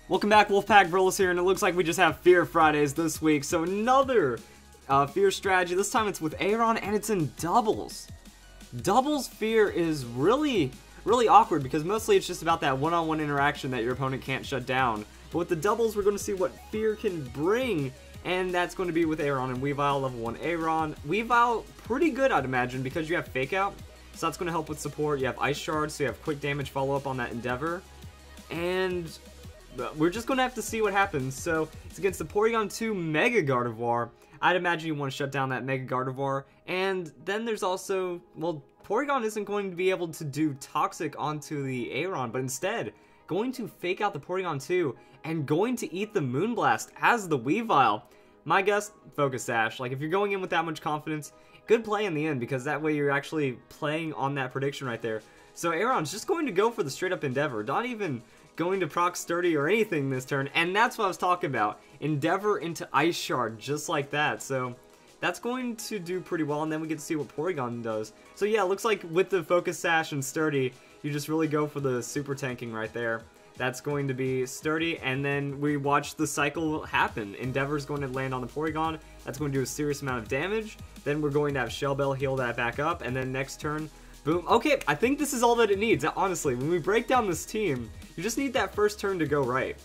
Welcome back, Wolfpack Brillis here, and it looks like we just have Fear Fridays this week. So another Fear strategy. This time it's with Aron, and it's in doubles. Doubles Fear is really awkward because mostly it's just about that one-on-one interaction that your opponent can't shut down. But with the doubles, we're going to see what Fear can bring, and that's going to be with Aron and Weavile, level 1 Aron. Weavile, pretty good, I'd imagine, because you have Fake Out, so that's going to help with support. You have Ice Shard, so you have quick damage follow-up on that Endeavor. And we're just going to have to see what happens. So it's against the Porygon 2 Mega Gardevoir. I'd imagine you want to shut down that Mega Gardevoir. And then there's also, well, Porygon isn't going to be able to do Toxic onto the Aron, but instead going to Fake Out the Porygon 2 and going to eat the Moonblast as the Weavile. My guess, Focus Sash. Like, if you're going in with that much confidence, good play in the end, because that way you're actually playing on that prediction right there. So Aron's just going to go for the straight up Endeavor, not even going to proc Sturdy or anything this turn, and that's what I was talking about. Endeavor into Ice Shard, just like that. So that's going to do pretty well, and then we get to see what Porygon does. So yeah, it looks like with the Focus Sash and Sturdy, you just really go for the super tanking right there. That's going to be Sturdy, and then we watch the cycle happen. Endeavor's going to land on the Porygon. That's going to do a serious amount of damage. Then we're going to have Shell Bell heal that back up, and then next turn, boom. Okay, I think this is all that it needs, honestly. When we break down this team, you just need that first turn to go right.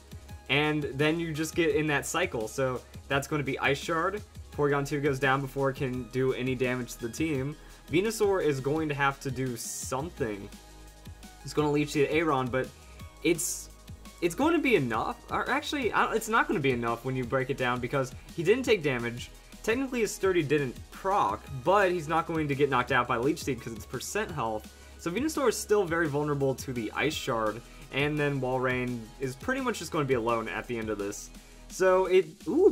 And then you just get in that cycle. So that's going to be Ice Shard. Porygon 2 goes down before it can do any damage to the team. Venusaur is going to have to do something. It's going to leech the Aron, but it's going to be enough. Or actually, it's not going to be enough when you break it down, because he didn't take damage. Technically, his Sturdy didn't proc, but he's not going to get knocked out by Leech Seed because it's percent health. So Venusaur is still very vulnerable to the Ice Shard, and then Walrein is pretty much just going to be alone at the end of this. So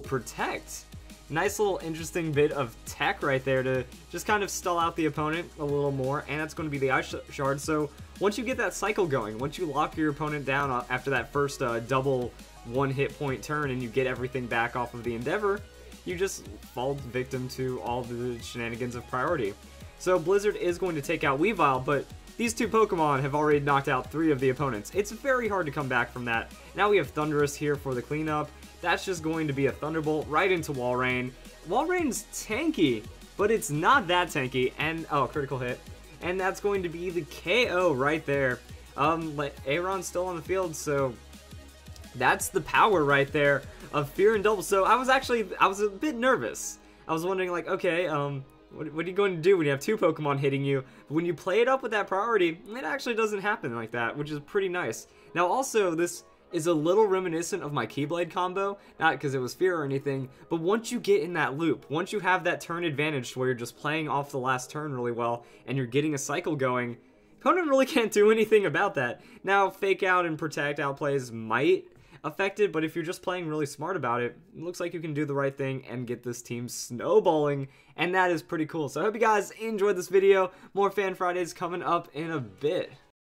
Protect. Nice little interesting bit of tech right there to just kind of stall out the opponent a little more, and that's going to be the Ice Shard. So once you get that cycle going, once you lock your opponent down after that first double one hit point turn and you get everything back off of the Endeavor, you just fall victim to all the shenanigans of priority. So Blizzard is going to take out Weavile, but these two Pokemon have already knocked out 3 of the opponents. It's very hard to come back from that. Now we have Thundurus here for the cleanup. That's just going to be a Thunderbolt right into Walrein. Walrein's tanky, but it's not that tanky. And, oh, critical hit. And that's going to be the KO right there. Aron's still on the field, so that's the power right there of Fear and Double. So I was a bit nervous. I was wondering, like, okay, what are you going to do when you have 2 Pokemon hitting you? But when you play it up with that priority, it actually doesn't happen like that, which is pretty nice. Now also, this is a little reminiscent of my Keyblade combo, not because it was Fear or anything, but once you get in that loop, once you have that turn advantage to where you're just playing off the last turn really well, and you're getting a cycle going, opponent really can't do anything about that. Now, Fake Out and Protect outplays might affect it, but if you're just playing really smart about it, it looks like you can do the right thing and get this team snowballing, and that is pretty cool. So I hope you guys enjoyed this video. More Fan Fridays coming up in a bit.